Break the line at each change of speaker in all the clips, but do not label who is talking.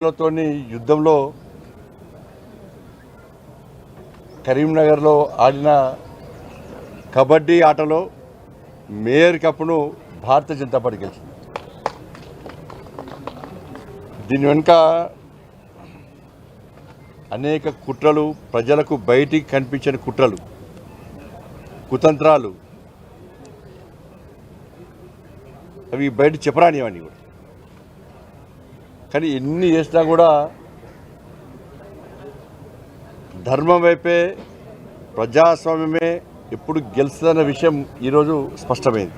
తోని యుద్ధంలో కరీంనగర్లో ఆడిన కబడ్డీ ఆటలో మేయర్ కప్ను భారతీయ జనతా పార్టీ గెలిచింది. దీని వెనుక అనేక కుట్రలు, ప్రజలకు బయటికి కనిపించని కుట్రలు, కుతంత్రాలు, అవి బయట చెప్పరానివన్నీ కూడా. కానీ ఎన్ని చేసినా కూడా ధర్మం వైపే, ప్రజాస్వామ్యమే ఎప్పుడు గెలుస్తుందన్న విషయం ఈరోజు స్పష్టమైంది.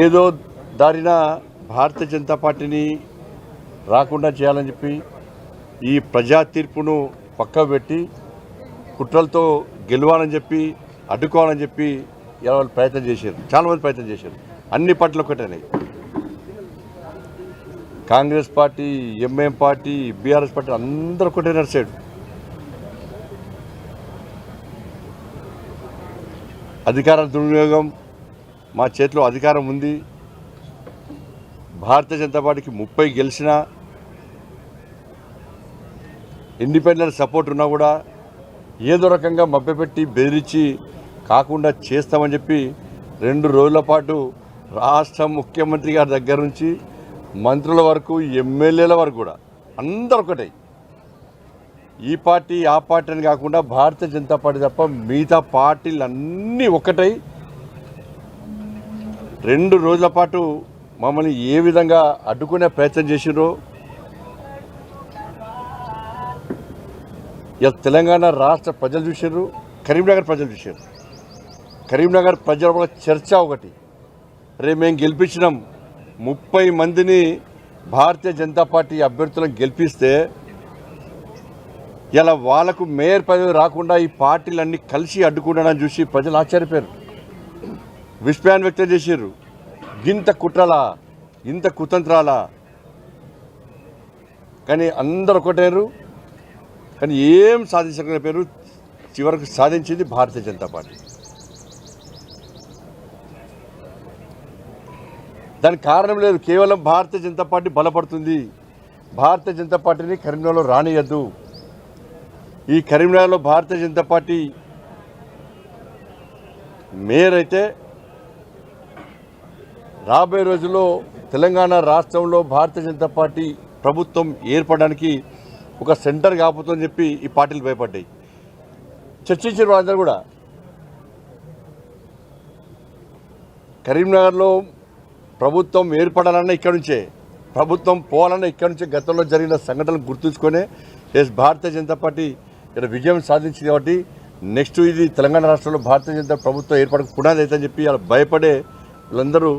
ఏదో దారిన భారతీయ జనతా పార్టీని రాకుండా చేయాలని చెప్పి ఈ ప్రజా తీర్పును పక్కకు పెట్టి కుట్రలతో గెలవాలని చెప్పి, అడ్డుకోవాలని చెప్పి ఇలా వాళ్ళు ప్రయత్నం చేశారు. చాలామంది ప్రయత్నం చేశారు. అన్ని పార్టీలు ఒకటేనాయి. Congress party, MIM party, BRS party అందరూ ఒకటే నడిచాడు. అధికార దుర్వినియోగం, మా చేతిలో అధికారం ఉంది, భారతీయ జనతా పార్టీకి 30 గెలిచినా, ఇండిపెండెంట్ సపోర్ట్ ఉన్నా కూడా ఏదో రకంగా మభ్యపెట్టి బెదిరించి కాకుండా చేస్తామని చెప్పి 2 రోజుల పాటు రాష్ట్ర ముఖ్యమంత్రి గారి దగ్గర నుంచి మంత్రుల వరకు, ఎమ్మెల్యేల వరకు కూడా అందరు ఒకటే. ఈ పార్టీ ఆ పార్టీ అని కాకుండా భారతీయ జనతా పార్టీ తప్ప మిగతా పార్టీలు అన్నీ ఒకటై 2 రోజుల పాటు మమ్మల్ని ఏ విధంగా అడ్డుకునే ప్రయత్నం చేసిరో ఇలా తెలంగాణ రాష్ట్ర ప్రజలు చూసారు, కరీంనగర్ ప్రజలు చూశారు. కరీంనగర్ ప్రజల కూడా చర్చ ఒకటి, రేపు మేము గెలిపించినాం 30 మందిని భారతీయ జనతా పార్టీ అభ్యర్థులను గెలిపిస్తే ఇలా వాళ్ళకు మేయర్ పదవి రాకుండా ఈ పార్టీలన్నీ కలిసి అడ్డుకుంటానని చూసి ప్రజలు ఆశ్చర్యపోయారు, విస్మయాన్ని వ్యక్తం చేశారు. ఇంత కుట్రలా, ఇంత కుతంత్రాలా? కానీ అందరు ఒకటేరు, కానీ ఏం సాధించకపోయారు. చివరకు సాధించింది భారతీయ జనతా పార్టీ. దానికి కారణం లేదు, కేవలం భారతీయ జనతా పార్టీ బలపడుతుంది. భారతీయ జనతా పార్టీని కరీంనగర్లో రానియద్దు. ఈ కరీంనగర్లో భారతీయ జనతా పార్టీ మేయర్ అయితే రాబోయే రోజుల్లో తెలంగాణ రాష్ట్రంలో భారతీయ జనతా పార్టీ ప్రభుత్వం ఏర్పడడానికి ఒక సెంటర్ కాకపోతుందని చెప్పి ఈ పార్టీలు భయపడ్డాయి. చర్చించారు వాళ్ళందరూ కూడా. కరీంనగర్లో ప్రభుత్వం ఏర్పడాలన్నా ఇక్కడి నుంచే, ప్రభుత్వం పోవాలన్నా ఇక్కడి నుంచే గతంలో జరిగిన సంఘటనలు గుర్తుంచుకొనే భారతీయ జనతా పార్టీ ఇక్కడ విజయం సాధించింది. కాబట్టి నెక్స్ట్ ఇది తెలంగాణ రాష్ట్రంలో భారతీయ జనతా ప్రభుత్వం ఏర్పడక పునాది అవుతుందని చెప్పి అలా భయపడే వీళ్ళందరూ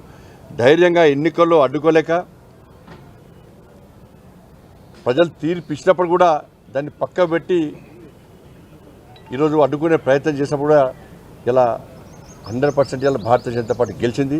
ధైర్యంగా ఎన్నికల్లో అడ్డుకోలేక, ప్రజలు తీర్పు ఇచ్చినప్పుడు కూడా దాన్ని పక్క పెట్టి ఈరోజు అడ్డుకునే ప్రయత్నం చేసినప్పుడు కూడా ఇలా 100% ఇలా భారతీయ జనతా పార్టీ గెలిచింది.